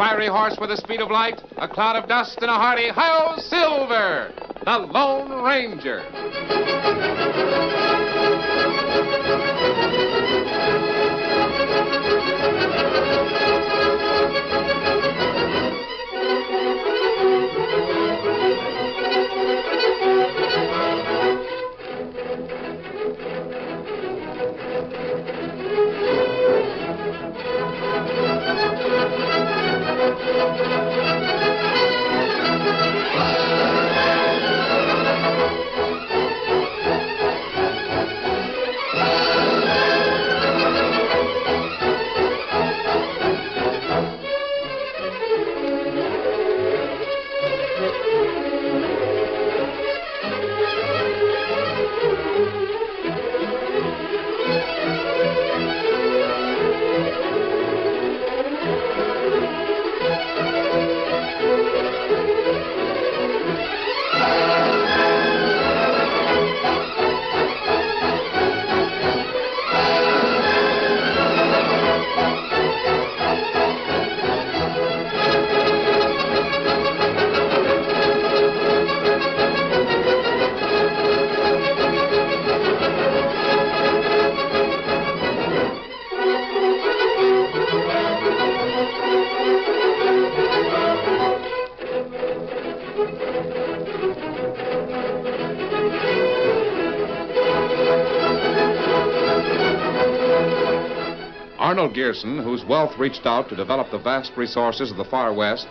fiery horse with the speed of light, a cloud of dust, and a hearty hi-yo Silver, the Lone Ranger. Arnold Gearson, whose wealth reached out to develop the vast resources of the far west,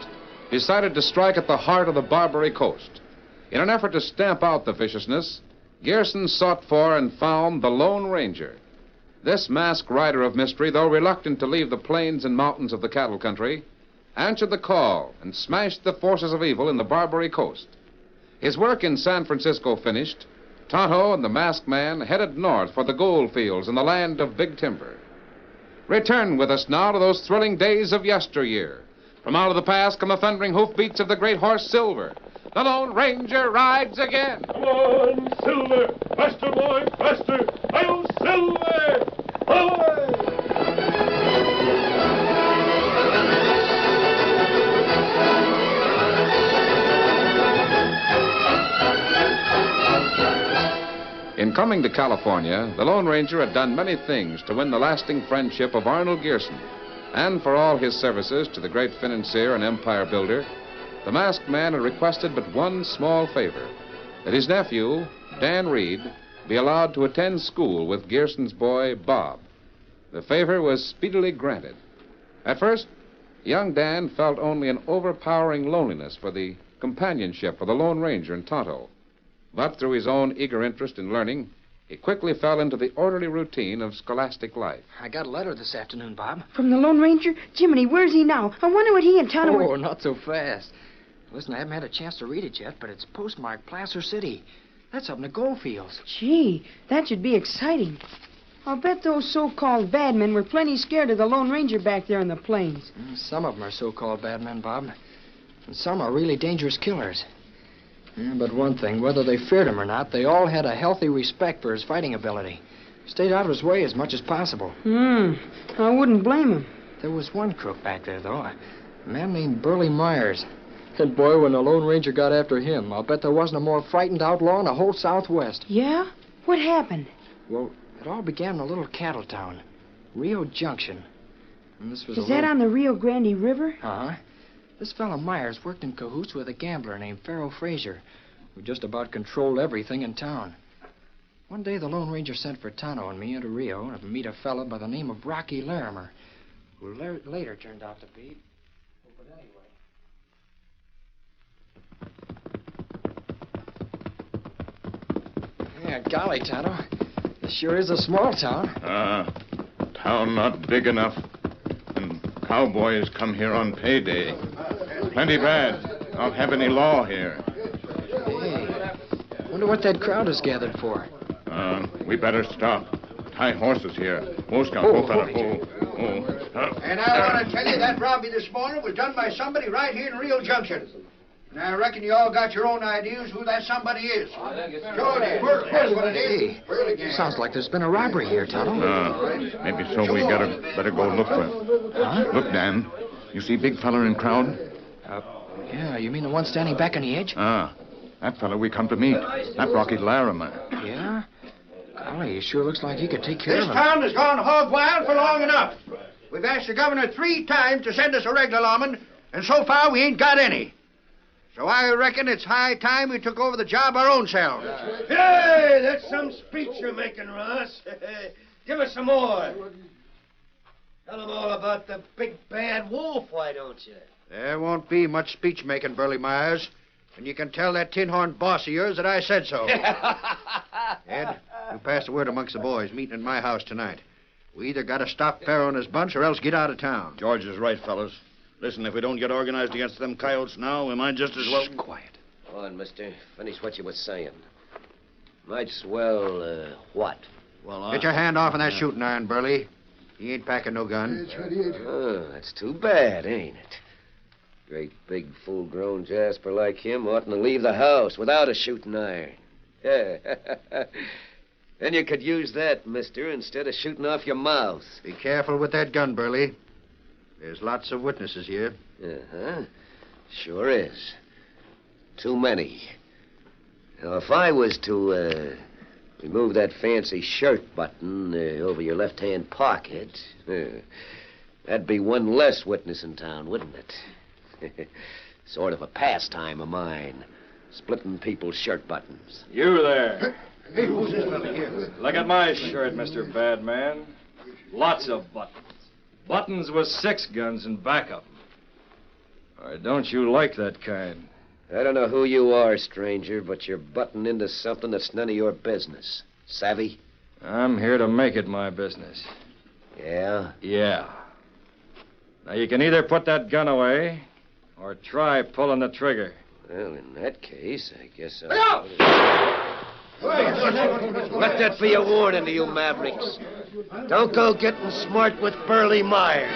decided to strike at the heart of the Barbary Coast. In an effort to stamp out the viciousness, Gearson sought for and found the Lone Ranger. This masked rider of mystery, though reluctant to leave the plains and mountains of the cattle country, answered the call and smashed the forces of evil in the Barbary Coast. His work in San Francisco finished, Tonto and the masked man headed north for the gold fields in the land of Big Timber. Return with us now to those thrilling days of yesteryear. From out of the past come the thundering hoofbeats of the great horse Silver. The Lone Ranger rides again. Come on, Silver! Faster, boy, faster! Hi-yo, Silver! In coming to California, the Lone Ranger had done many things to win the lasting friendship of Arnold Gearson. And for all his services to the great financier and empire builder, the masked man had requested but one small favor, that his nephew, Dan Reid, be allowed to attend school with Gearson's boy, Bob. The favor was speedily granted. At first, young Dan felt only an overpowering loneliness for the companionship of the Lone Ranger and Tonto. But through his own eager interest in learning, he quickly fell into the orderly routine of scholastic life. I got a letter this afternoon, Bob. From the Lone Ranger? Jiminy, where's he now? I wonder what he and Tonto were... Oh, not so fast. Listen, I haven't had a chance to read it yet, but it's postmarked Placer City. That's up in the goldfields. Gee, that should be exciting. I'll bet those so-called bad men were plenty scared of the Lone Ranger back there in the plains. Some of them are so-called bad men, Bob. And some are really dangerous killers. But one thing, whether they feared him or not, they all had a healthy respect for his fighting ability. Stayed out of his way as much as possible. I wouldn't blame him. There was one crook back there, though. A man named Burley Myers. And boy, when the Lone Ranger got after him, I'll bet there wasn't a more frightened outlaw in the whole Southwest. Yeah? What happened? Well, it all began in a little cattle town, Rio Junction. And this was Is that on the Rio Grande River? Uh-huh. This fellow Myers worked in cahoots with a gambler named Pharaoh Frazier, who just about controlled everything in town. One day, the Lone Ranger sent for Tonto and me into Rio to meet a fellow by the name of Rocky Larimer, who later turned out to be... But anyway... Yeah, golly, Tonto. This sure is a small town. Town not big enough. And cowboys come here on payday. Plenty bad. Don't have any law here. Hey, wonder what that crowd is gathered for. We better stop. Tie horses here. And I want to tell you that robbery this morning was done by somebody right here in Rio Junction. And I reckon you all got your own ideas who that somebody is. Jordy, here's what it is. Hey, sounds like there's been a robbery here, Tonto. Maybe so. We better go look for it. Huh? Look, Dan. You see big feller in crowd? Yeah, you mean the one standing back on the edge? That fella we come to meet. That Rocky Larimer. Yeah? Golly, he sure looks like he could take care This of him. town has gone hog wild for long enough. We've asked the governor 3 times to send us a regular lawman, and so far we ain't got any. So I reckon it's high time we took over the job our own selves. Hey, that's some speech you're making, Ross. Give us some more. Tell them all about the big bad wolf, why don't you? There won't be much speech making, Burley Myers. And you can tell that tin-horn boss of yours that I said so. Ed, you pass the word amongst the boys meeting in my house tonight. We either got to stop Farrow and his bunch or else get out of town. George is right, fellas. Listen, if we don't get organized against them coyotes now, we might just as well... Shh, quiet. Go on, mister. Finish what you were saying. Might swell, what? Well, Get your hand off on that shooting iron, Burley. He ain't packing no gun. Oh, that's too bad, ain't it? Great big full-grown Jasper like him oughtn't to leave the house without a shooting iron. Yeah. Then you could use that, mister, instead of shooting off your mouth. Be careful with that gun, Burley. There's lots of witnesses here. Uh-huh. Sure is. Too many. Now, if I was to, remove that fancy shirt button over your left-hand pocket, that'd be one less witness in town, wouldn't it? Sort of a pastime of mine, splitting people's shirt buttons. You there. Hey, who's this fella here? Look at my shirt, Mr. Badman. Lots of buttons. Buttons with 6 guns in back of them. Or don't you like that kind? I don't know who you are, stranger, but you're butting into something that's none of your business. Savvy? I'm here to make it my business. Yeah? Yeah. Now, you can either put that gun away or try pulling the trigger. Well, in that case, I guess I'll... Let that be a warning to you mavericks. Don't go getting smart with Burley Myers.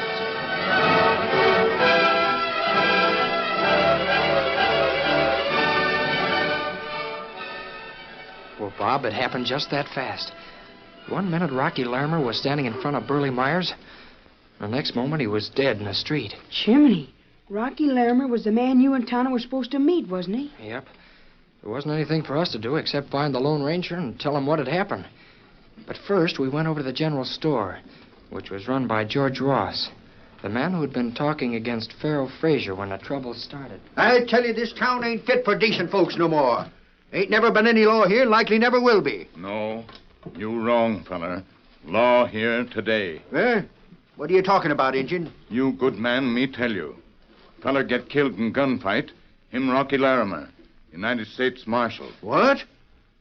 Well, Bob, it happened just that fast. 1 minute, Rocky Larimer was standing in front of Burley Myers. The next moment, he was dead in the street. Chimney. Rocky Larimer was the man you and Tonto were supposed to meet, wasn't he? Yep. There wasn't anything for us to do except find the Lone Ranger and tell him what had happened. But first, we went over to the general store, which was run by George Ross, the man who had been talking against Pharaoh Frazier when the trouble started. I tell you, this town ain't fit for decent folks no more. Ain't never been any law here, and likely never will be. No, you wrong, fella. Law here today. Eh? What are you talking about, Injun? You good man, me tell you. Fella get killed in gunfight. Him Rocky Larimer, United States Marshal. What?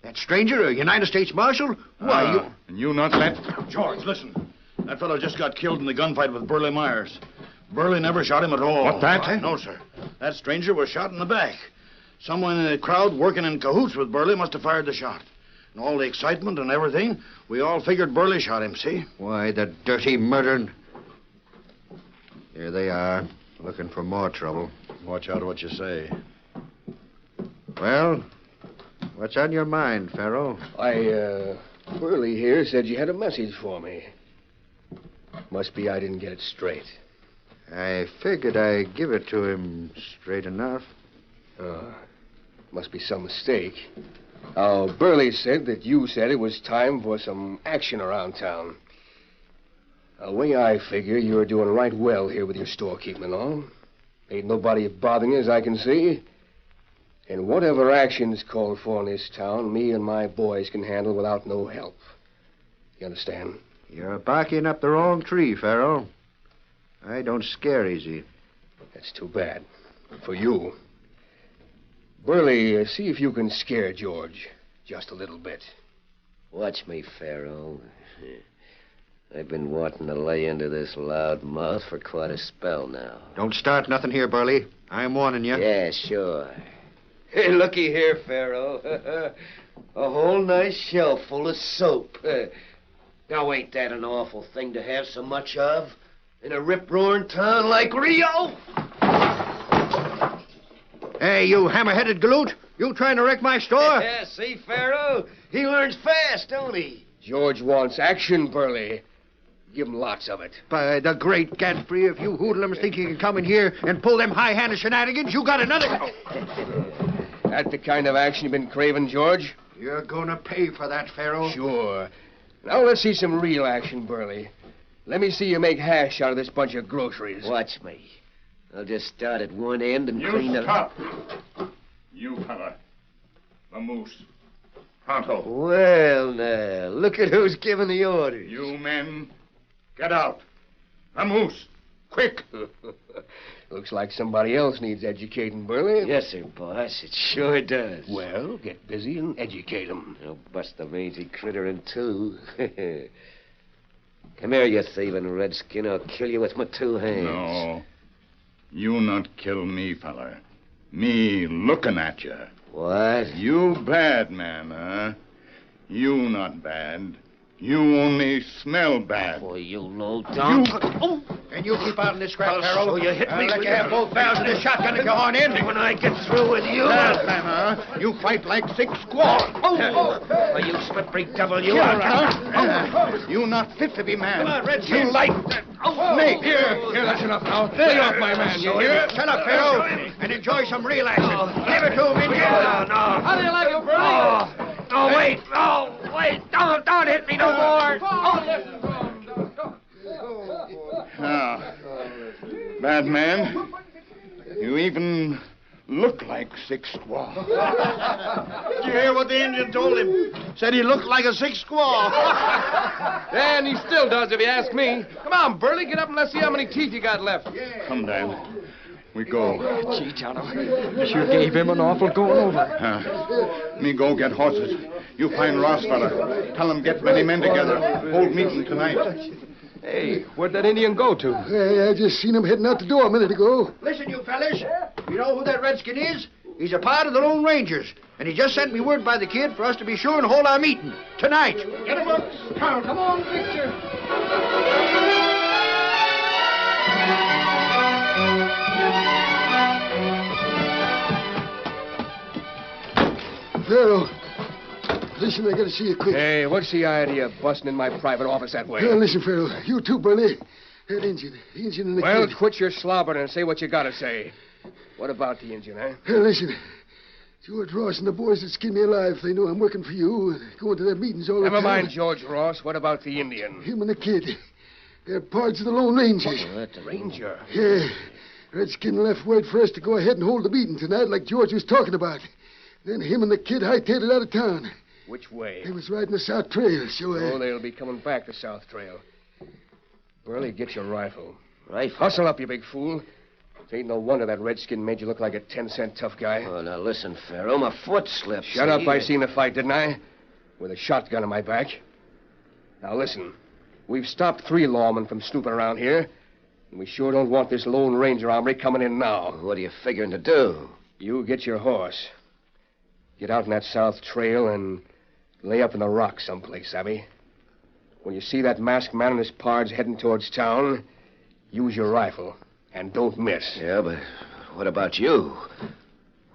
That stranger, a United States Marshal? Why, you... And you not let... George, listen. That fellow just got killed in the gunfight with Burley Myers. Burley never shot him at all. What, that? No, sir. That stranger was shot in the back. Someone in the crowd working in cahoots with Burley must have fired the shot. And all the excitement and everything, we all figured Burley shot him, see? Why, the dirty murdering... Here they are, looking for more trouble. Watch out what you say. Well, what's on your mind, Pharaoh? Burley here said you had a message for me. Must be I didn't get it straight. I figured I'd give it to him straight enough. Must be some mistake. Burley said that you said it was time for some action around town. The way I figure, you're doing right well here with your storekeeping and all. Ain't nobody bothering you, as I can see. And whatever action's called for in this town, me and my boys can handle without no help. You understand? You're barking up the wrong tree, Pharaoh. I don't scare easy. That's too bad. For you. Burley, see if you can scare George. Just a little bit. Watch me, Pharaoh. I've been wanting to lay into this loud mouth for quite a spell now. Don't start nothing here, Burley. I'm warning you. Yeah, sure. Hey, looky here, Pharaoh. A whole nice shelf full of soap. Now, ain't that an awful thing to have so much of in a rip-roaring town like Rio? Hey, you hammer-headed galoot. You trying to wreck my store? Yeah, see, Pharaoh? He learns fast, don't he? George wants action, Burley. Give 'em lots of it. By the great Gadsby, if you hoodlums think you can come in here and pull them high-handed shenanigans, you got another... That the kind of action you've been craving, George? You're gonna pay for that, Pharaoh. Sure. Now let's see some real action, Burley. Let me see you make hash out of this bunch of groceries. Watch me. I'll just start at one end and You clean the... stop. You fella. The moose. Pronto. Well, now, look at who's giving the orders. You men, get out. The moose. Quick. Looks like somebody else needs educating, Burley. Yes, sir, boss. It sure does. Well, get busy and educate 'em. I'll bust the mangy critter in two. Come here, you thieving redskin. I'll kill you with my two hands. No. You not kill me, fella. Me looking at you. What? You bad man, huh? You not bad. You only smell bad. Boy, you low down. And you keep out in this scrap, I'll Pharaoh. show you hit me I'll let with you have both barrels of this shotgun if you horn in. When I get through with you... Last time, huh? You fight like 6 squaws. Why, you slippery devil, you... You not fit to be man. Come on, Redskin. You like snake. Here, That's enough now. Lay off my man, you hear? Shut up, Pharaoh, and enjoy some real action. Give it to him, Indian. No. How do you like it, Burley? Oh, wait. Oh, wait. Don't hit me no more. Ah, bad man. You even look like 6 squaw. Did you hear what the Indian told him? Said he looked like a 6 squaw. And he still does, if you ask me. Come on, Burley, get up and let's see how many teeth you got left. Come, Dan. We go. Gee, Tonto, you sure gave him an awful going over. Me go get horses. You find Ross, fella. Tell him get many men together. Hold meeting tonight. Hey, where'd that Indian go to? Hey, I just seen him heading out the door a minute ago. Listen, you fellas. You know who that redskin is? He's a part of the Lone Rangers. And he just sent me word by the kid for us to be sure and hold our meeting. Tonight. Get him up. Come on, Victor. Pharaoh, listen, I gotta see you quick. Hey, what's the idea of busting in my private office that way? Listen, Pharaoh, you too, Burley. That Injun and the Well, kid. quit your slobbering and say what you gotta say. What about the Injun, eh? Listen, George Ross and the boys that skin me alive. They know I'm working for you and going to their meetings all the Never time. mind George Ross. What about the Indian? Him and the kid. They're parts of the Lone Rangers. What, the Ranger? Yeah. Redskin left word for us to go ahead and hold the meeting tonight like George was talking about. Then him and the kid hightailed it out of town. Which way? They was riding the South Trail, so... Oh, they'll be coming back the South Trail. Burley, get your rifle. Rifle? Hustle up, you big fool. It ain't no wonder that redskin made you look like a 10-cent tough guy. Oh, now listen, Pharaoh. My foot slipped. Shut up. I seen the fight, didn't I? With a shotgun in my back. Now, listen. We've stopped 3 lawmen from snooping around here. And we sure don't want this Lone Ranger armory coming in now. What are you figuring to do? You get your horse. Get out on that South Trail and lay up in the rocks someplace, Abby. When you see that masked man and his pards heading towards town, use your rifle. And don't miss. Yeah, but what about you?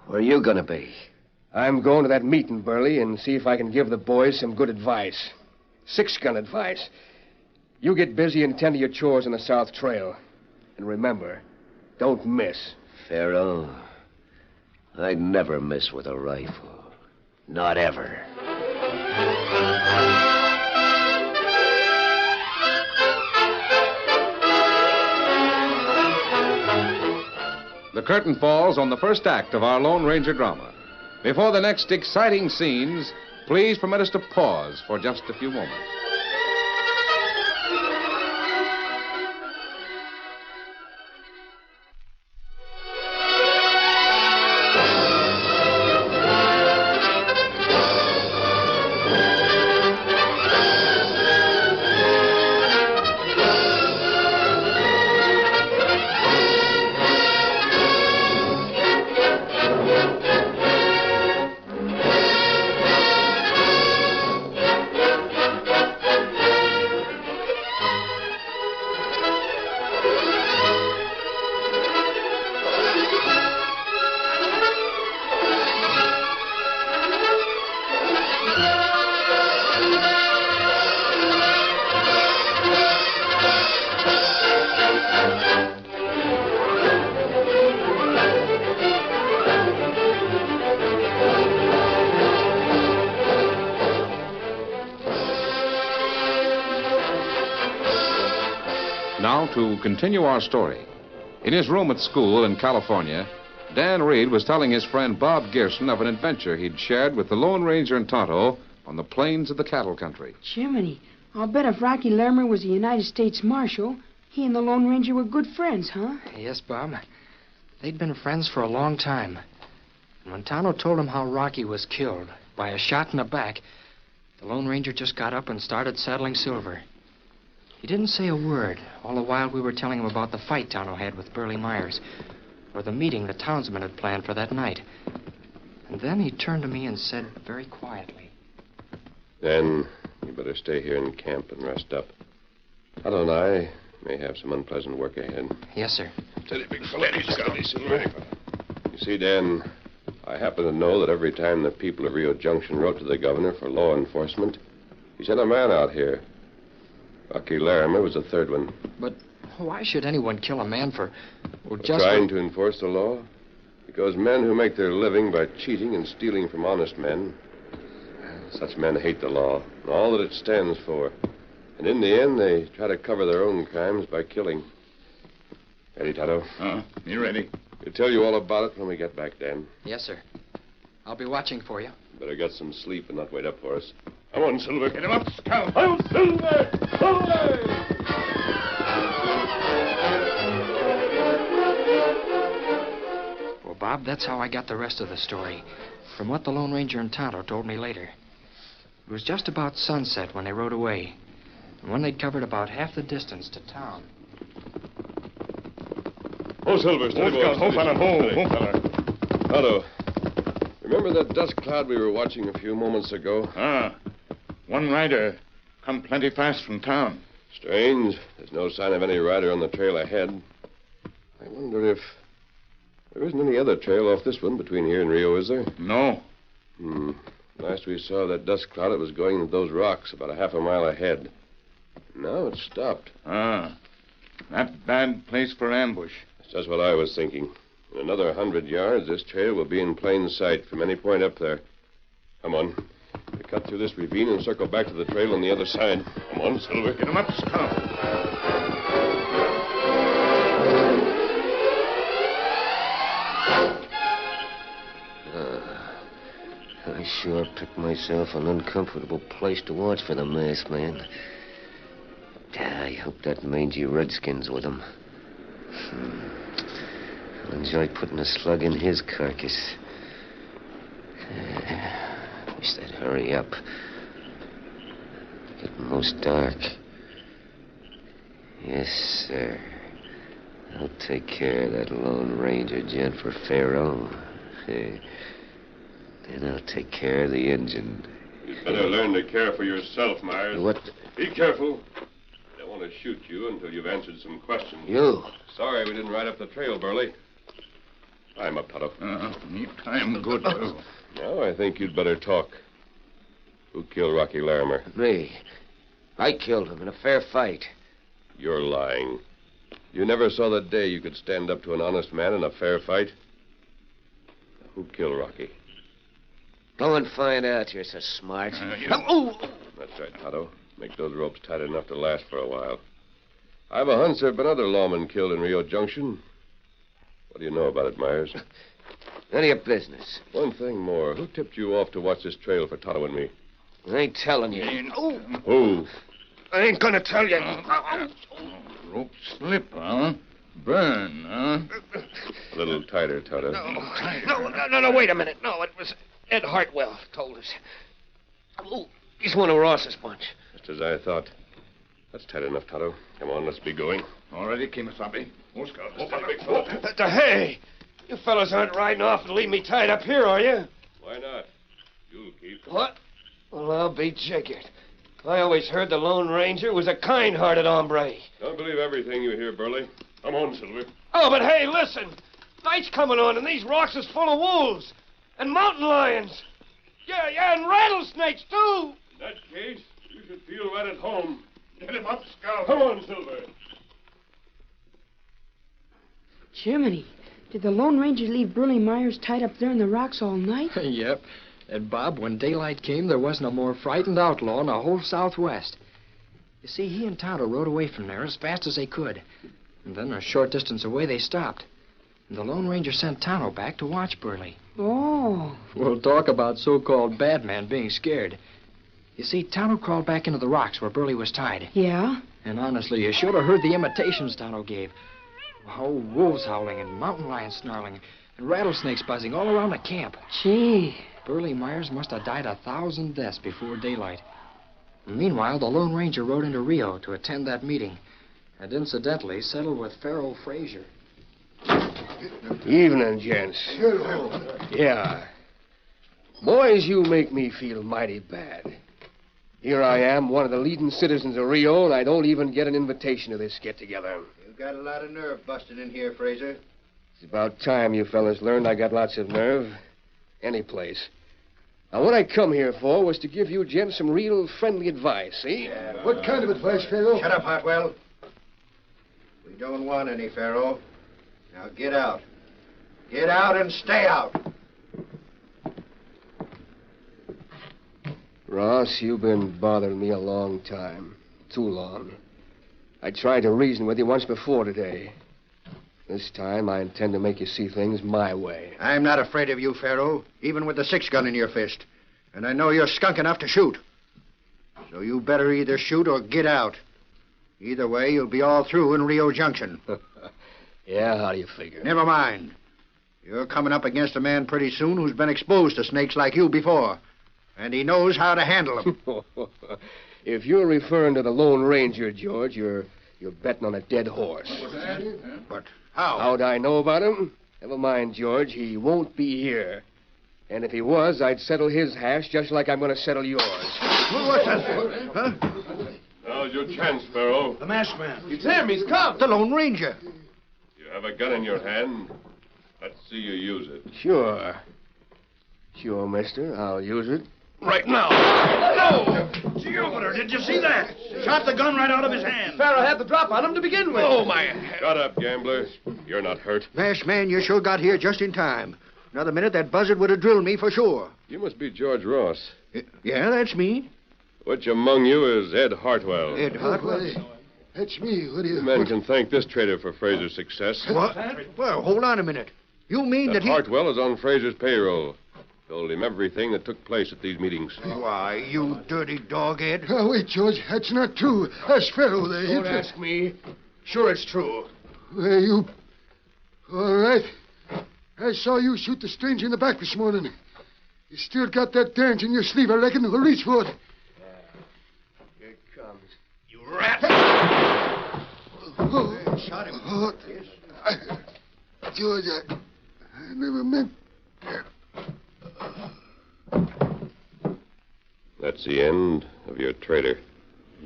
Where are you gonna be? I'm going to that meeting, Burley, and see if I can give the boys some good advice. 6-gun advice. You get busy and tend to your chores on the South Trail. And remember, don't miss. Pharaoh, I'd never miss with a rifle. Not ever. The curtain falls on the first act of our Lone Ranger drama. Before the next exciting scenes, please permit us to pause for just a few moments. Now, to continue our story. In his room at school in California, Dan Reid was telling his friend Bob Gerson of an adventure he'd shared with the Lone Ranger and Tonto on the plains of the cattle country. Jiminy, I'll bet if Rocky Larimer was a United States Marshal, he and the Lone Ranger were good friends, huh? Yes, Bob. They'd been friends for a long time. And when Tonto told him how Rocky was killed by a shot in the back, the Lone Ranger just got up and started saddling Silver. He didn't say a word, all the while we were telling him about the fight Tonto had with Burley Myers, or the meeting the townsmen had planned for that night. And then he turned to me and said very quietly, Then you better stay here in camp and rest up. Tonto and I may have some unpleasant work ahead. Yes, sir. Steady, big fella. Steady, Silver. You see, Dan, I happen to know that every time the people of Rio Junction wrote to the governor for law enforcement, he sent a man out here. Rocky Larimer was the third one. But why should anyone kill a man for just... Trying to enforce the law? Because men who make their living by cheating and stealing from honest men, such men hate the law and all that it stands for. And in the end, they try to cover their own crimes by killing. Ready, Tonto? You ready? We'll tell you all about it when we get back, Dan. Yes, sir. I'll be watching for you. Better get some sleep and not wait up for us. Come on, Silver. Get him up, Scout. Oh, Silver! Silver! Well, Bob, that's how I got the rest of the story. From what the Lone Ranger and Tonto told me later. It was just about sunset when they rode away. And when they'd covered about half the distance to town. Oh, Silver, steady, boy. Ho, fella, ho, fella. Tonto, remember that dust cloud we were watching a few moments ago? One rider come plenty fast from town. Strange. There's no sign of any rider on the trail ahead. I wonder if there isn't any other trail off this one between here and Rio, is there? No. Last we saw that dust cloud, it was going into those rocks about a half a mile ahead. Now it's stopped. That bad place for ambush. That's just what I was thinking. In another 100 yards, this trail will be in plain sight from any point up there. Come on. We cut through this ravine and circle back to the trail on the other side. Come on, Silver. Get him up, Scout. I sure picked myself an uncomfortable place to watch for the masked man. I hope that mangy redskin's with him. I'll enjoy putting a slug in his carcass. Wish they'd hurry up. Getting most dark. Yes, sir. I'll take care of that Lone Ranger gent for Pharaoh. Then I'll take care of the engine. You'd better learn to care for yourself, Myers. What? Be careful. I don't want to shoot you until you've answered some questions. You? Sorry we didn't ride up the trail, Burley. Climb up, Tonto. Neat time, good, too. Now I think you'd better talk. Who killed Rocky Larimer? Me. I killed him in a fair fight. You're lying. You never saw the day you could stand up to an honest man in a fair fight. Who killed Rocky? Go and find out. You're so smart. That's right, Tonto. Make those ropes tight enough to last for a while. I've a hunch there have been other lawmen killed in Rio Junction. What do you know about it, Myers? None of your business. One thing more. Who tipped you off to watch this trail for Tonto and me? I ain't telling you. Who? I ain't gonna tell you. Rope slip, huh? Burn, huh? A little tighter, Tonto. No, wait a minute. No, it was Ed Hartwell told us. Oh, he's one of Ross's bunch. Just as I thought. That's tight enough, Tonto. Come on, let's be going. All ready, Kemosabe? Oh, Scout. Hey, you fellas aren't riding off and leave me tied up here, are you? Why not? You'll keep. What? Well, I'll be jiggered. I always heard the Lone Ranger was a kind-hearted hombre. Don't believe everything you hear, Burley. Come on, Silver. Oh, but hey, listen. Night's coming on, and these rocks is full of wolves. And mountain lions. Yeah, and rattlesnakes, too. In that case, you should feel right at home. Get him up, Scout. Come on, Silver. Jiminy, did the Lone Ranger leave Burley Myers tied up there in the rocks all night? Yep. And, Bob, when daylight came, there wasn't a more frightened outlaw in the whole Southwest. You see, he and Tonto rode away from there as fast as they could. And then a short distance away, they stopped. And the Lone Ranger sent Tonto back to watch Burley. Oh. We'll talk about so-called bad man being scared. You see, Tonto crawled back into the rocks where Burley was tied. Yeah? And honestly, you should have heard the imitations Tonto gave. Oh, wolves howling and mountain lions snarling and rattlesnakes buzzing all around the camp. Gee. Burley Myers must have died 1,000 deaths before daylight. And meanwhile, the Lone Ranger rode into Rio to attend that meeting and incidentally settled with Pharaoh Frazier. Evening, gents. Yeah. Boys, you make me feel mighty bad. Here I am, one of the leading citizens of Rio, and I don't even get an invitation to this get-together. You've got a lot of nerve busting in here, Fraser. It's about time you fellas learned I got lots of nerve. Any place. Now, what I come here for was to give you gents some real friendly advice, see? Yeah. What kind of advice, Pharaoh? Shut up, Hartwell. We don't want any, Pharaoh. Now get out. Get out and stay out. Ross, you've been bothering me a long time. Too long. I tried to reason with you once before today. This time, I intend to make you see things my way. I'm not afraid of you, Pharaoh, even with the 6-gun in your fist. And I know you're skunk enough to shoot. So you better either shoot or get out. Either way, you'll be all through in Rio Junction. Yeah, how do you figure? Never mind. You're coming up against a man pretty soon who's been exposed to snakes like you before. And he knows how to handle them. If you're referring to the Lone Ranger, George, you're betting on a dead horse. But how? How'd I know about him? Never mind, George. He won't be here. And if he was, I'd settle his hash just like I'm going to settle yours. What's that? Huh? Now's your chance, Pharaoh. The masked man. It's him. He's come. The Lone Ranger. You have a gun in your hand. Let's see you use it. Sure. Sure, mister. I'll use it. Right now. No! Jupiter, did you see that? Shot the gun right out of his hand. Pharaoh had the drop on him to begin with. Oh, my head. Shut up, gambler. You're not hurt. Masked man, you sure got here just in time. Another minute, that buzzard would have drilled me for sure. You must be George Ross. Yeah, that's me. Which among you is Ed Hartwell? Ed Hartwell. That's me. What do you... You men can thank this traitor for Fraser's success. What? Well, hold on a minute. You mean that he... Hartwell is on Fraser's payroll. Told him everything that took place at these meetings. Why, you dirty dog, Ed. Oh, wait, George. That's not true. That's Pharaoh there. Don't ask me. Sure, it's true. Well, you... All right. I saw you shoot the stranger in the back this morning. You still got that dance in your sleeve, I reckon. We'll reach for it. Here it comes. You rat! Oh, Shot him. oh, George, I never meant... That's the end of your traitor.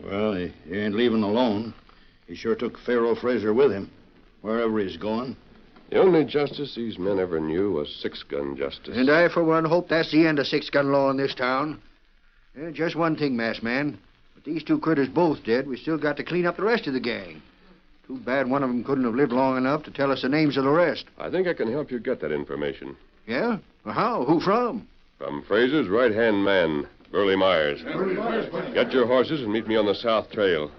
Well, he ain't leaving alone. He sure took Pharaoh Fraser with him, wherever he's going. The only justice these men ever knew was 6-gun justice. And I, for one, hope that's the end of 6-gun law in this town. Just one thing, masked man. With these two critters both dead, we still got to clean up the rest of the gang. Too bad one of them couldn't have lived long enough to tell us the names of the rest. I think I can help you get that information. Yeah? Well, how? Who from? From Fraser's right-hand man, Burley Myers. Get your horses and meet me on the South Trail.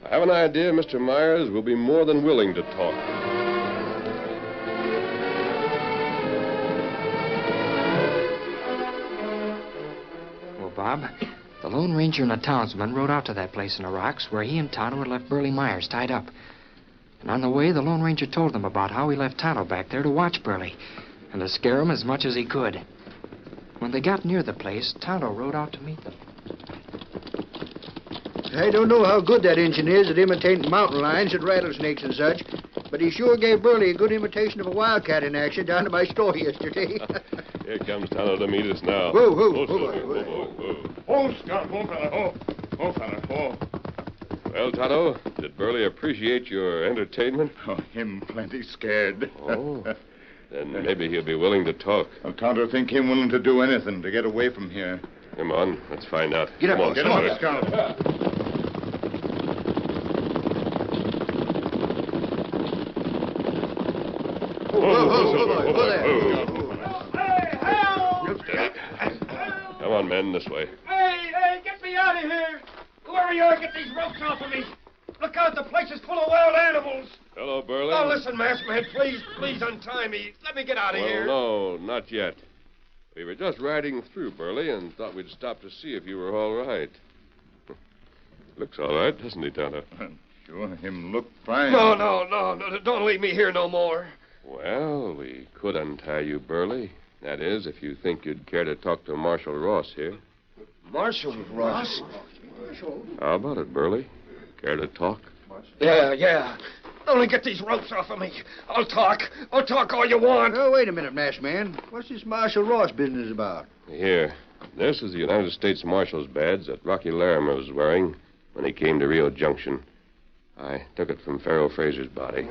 I have an idea Mr. Myers will be more than willing to talk. Well, Bob, the Lone Ranger and a townsman rode out to that place in the rocks where he and Tonto had left Burley Myers tied up. And on the way, the Lone Ranger told them about how he left Tonto back there to watch Burley and to scare him as much as he could. When they got near the place, Tonto rode out to meet them. I don't know how good that engine is at imitating mountain lions and rattlesnakes and such, but he sure gave Burley a good imitation of a wildcat in action down to my store yesterday. Here comes Tonto to meet us now. Whoa, whoa, Whoa, whoa, Silver, whoa. whoa, whoa. Oh, Scout, oh, fella, oh. Oh, fella, oh. Well, Tonto, did Burley appreciate your entertainment? Oh, him plenty scared. Oh. Then maybe he'll be willing to talk. Well, Tonto think him willing to do anything to get away from here. Come on, let's find out. Get up, Come on, get Come on, Silver. Scout. Come on, men, this way. Hey, get me out of here! Who are wherever you are, get these ropes off of me. Look out, the place is full of wild animals. Hello, Burley. Oh, listen, masked man, please untie me. Let me get out of here. No, not yet. We were just riding through, Burley, and thought we'd stop to see if you were all right. Looks all right, doesn't he, Tonto? Sure, him look fine. No, don't leave me here no more. Well, we could untie you, Burley. That is, if you think you'd care to talk to Marshal Ross here. Marshal Ross? How about it, Burley? Care to talk? Yeah. Only get these ropes off of me. I'll talk all you want. Oh, wait a minute, masked man. What's this Marshal Ross business about? Here. This is the United States Marshal's badge that Rocky Larimer was wearing when he came to Rio Junction. I took it from Pharaoh Fraser's body.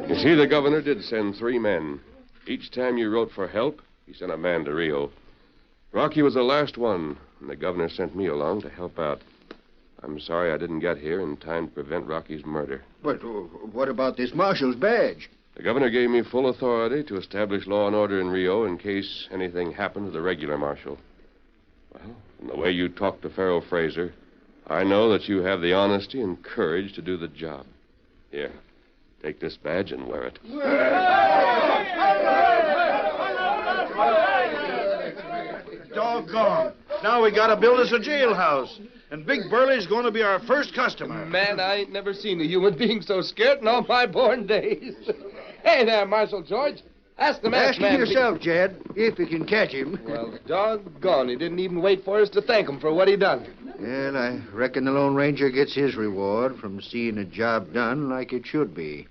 You see, the governor did send 3 men. Each time you wrote for help, he sent a man to Rio. Rocky was the last one, and the governor sent me along to help out. I'm sorry I didn't get here in time to prevent Rocky's murder. But what about this marshal's badge? The governor gave me full authority to establish law and order in Rio in case anything happened to the regular marshal. Well, from the way you talked to Pharaoh Fraser, I know that you have the honesty and courage to do the job. Here, take this badge and wear it. Doggone. Now we gotta build us a jailhouse. And Big Burley's going to be our first customer. Man, I ain't never seen a human being so scared in all my born days. Hey there, Marshal George. Ask the masked man. Ask him yourself, Jed, if you can catch him. Well, doggone, he didn't even wait for us to thank him for what he done. Well, I reckon the Lone Ranger gets his reward from seeing a job done like it should be.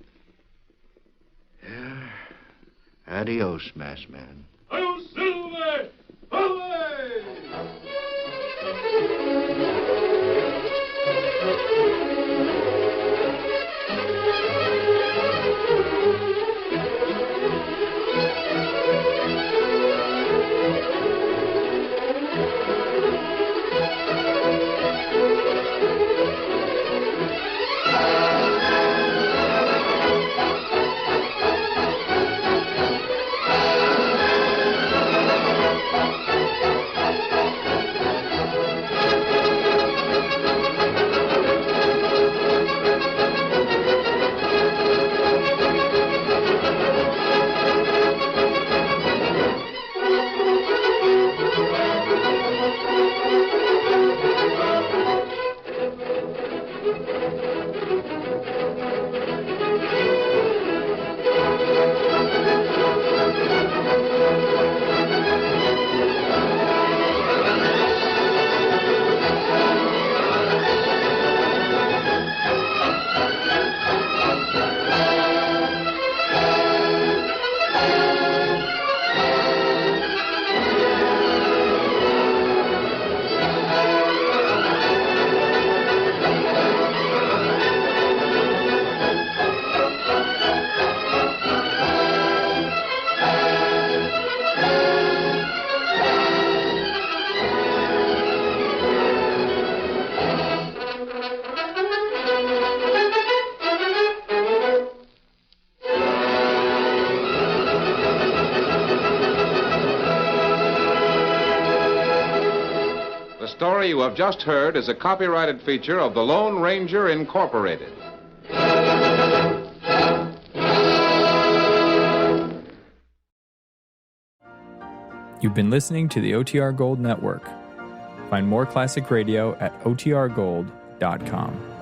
Adios, masked man. Adios, Silver! Away! The story you have just heard is a copyrighted feature of the Lone Ranger Incorporated. You've been listening to the OTR Gold Network. Find more classic radio at otrgold.com.